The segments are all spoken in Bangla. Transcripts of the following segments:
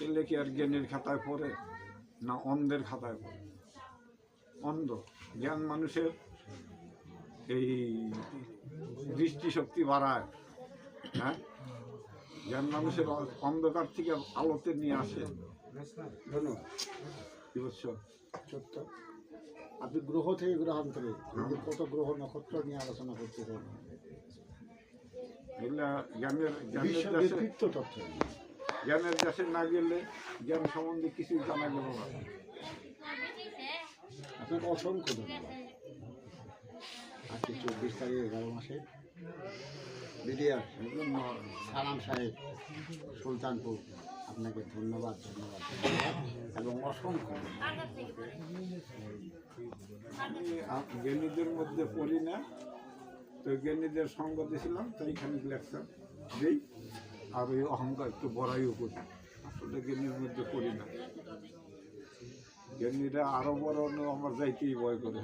ছেলে কি আর জ্ঞানের খাতায় পড়ে না অন্ধের খাতায় পড়ে? অন্ধ। জ্ঞান মানুষের এই দৃষ্টিশক্তি বাড়ায়। হ্যাঁ, জ্ঞান মানুষের অন্ধকার থেকে আলোতে নিয়ে আসে। ধন্যবাদ। কি বুঝছো? সত্য। আপনি গ্রহ থেকে গ্রহান্তরে কত গ্রহ নক্ষত্র নিয়ে আলোচনা করতেছেন, এগুলা জ্ঞানের তথ্য। জ্ঞানের দেশে না গেলে জ্ঞান সম্বন্ধে কিছুই জানা গেল না। আপনাকে অসংখ্য ধন্যবাদ। আজকে 24 তারিখ 11 মাসে বিডিআর সালাম সাহেব সুলতানপুর, আপনাকে ধন্যবাদ ধন্যবাদ এবং অসংখ্য। আমি জ্ঞানীদের মধ্যে পড়ি না, তো জ্ঞানীদের সঙ্গ দিয়েছিলাম, তো এইখানে লেকচার দিই আর ওই অহংকার একটু বড়াইও করি। আসলে জ্ঞানীর মধ্যে পড়ি না। জ্ঞানীরা আরো বড় আমার যাইতেই ভয় করে।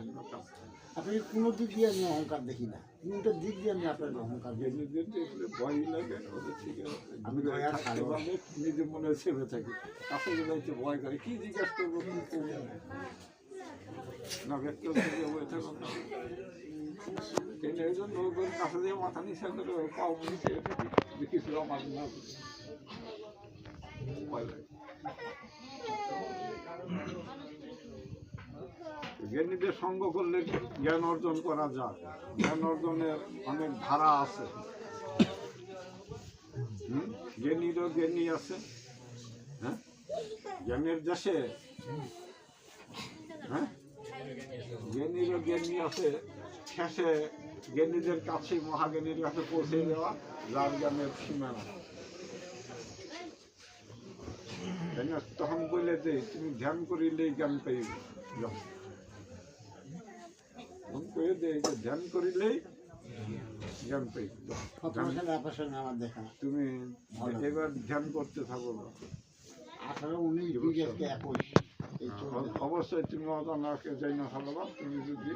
আপনি কোনো দিক দিয়ে আমি অহংকার দেখি না, কোনটা দিক দিয়ে আমি আপনার অহংকার দেখি। জ্ঞানীদের দেখলে ভয় লাগে, ওদের থেকে আমি নিজের মনে ছেড়ে থাকি। কাছে যাইতে ভয় করে, কি জিজ্ঞাসা করবো না, ব্যক্তি হয়ে থাকুন না। এই জন্য কাছে দিয়ে মাথা নিচে করে পাও নিচে থাকি, কিছু আমার না ভয় লাগে। জ্ঞানীদের সঙ্গ করলে জ্ঞান অর্জন করা যায়। জ্ঞান অর্জনের অনেক ধারা আছে। জ্ঞানীরও জ্ঞানী আছে। হ্যাঁ, জ্ঞানের দেশে হ্যাঁ জ্ঞানীরও জ্ঞানী আছে। শেষে জ্ঞানীদের কাছে, মহাজ্ঞানীর কাছে পৌঁছে দেওয়া যার জ্ঞানের সীমানা। তখন বলে যে তুমি ধ্যান করিলেই জ্ঞান পাইবে। ধ্যান করিলেই জ্ঞান পাইবে। তুমি এবার ধ্যান করতে থাকো। 18-19-21 অবশ্যই তুমি অজানাকে যাই না ভালোবাস, তুমি যদি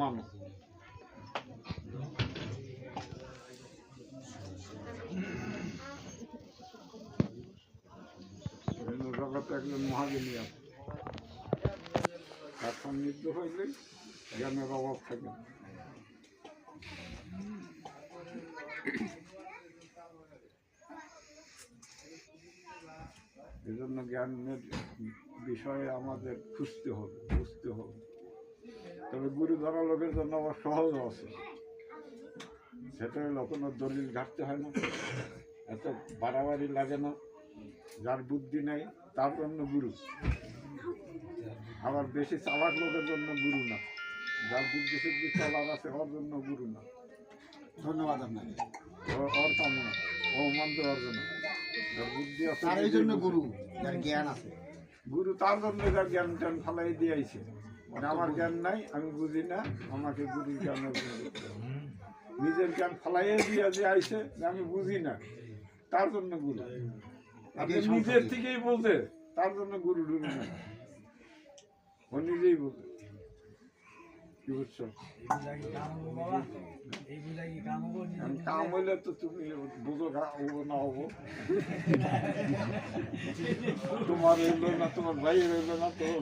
মানো। জগতে একজন মহাজ্ঞানী আছে, তার সান্নিধ্য হইলে জ্ঞানের অভাব থাকে না। এই জন্য জ্ঞানের বিষয়ে আমাদের খুঁজতে হবে, বুঝতে হবে। তবে গুরু ধরা লোকের জন্য আবার সহজ আছে। সেটা হলো কোনো দলিল ঘাটতে হয় না, এত বাড়াবাড়ি লাগে না। যার বুদ্ধি নেই তার জন্য গুরু। আবার বেশি চালাক লোকের জন্য গুরু না। যার বুদ্ধি শুদ্ধি চালাক আছে ওর জন্য গুরু না। ধন্যবাদ আপনাকে। ওর কাম না, ও মান দেওয়ার জন্য। যার বুদ্ধি আছে তার এই জন্য গুরু, যার জ্ঞান আছে। গুরু তার জন্য যার জ্ঞান ট্যান ফালাই দিয়েছে। মানে আমার জ্ঞান নাই, আমি বুঝি না, আমাকে গুরুর জ্ঞান অর্জন করতে হবে। নিজের জ্ঞান ফালাইয়ে দিয়ে যে আইছে আমি বুঝি না, তার জন্য গুরু। নিজের থেকেই বলতে তার জন্য গুরু ডুবি না, ও নিজেই বলতে। কি বুঝছো? কাম হইলে তো তুমি বুঝো না হবো। তোমার হইলো না, তোমার ভাই হইলো না, তোমার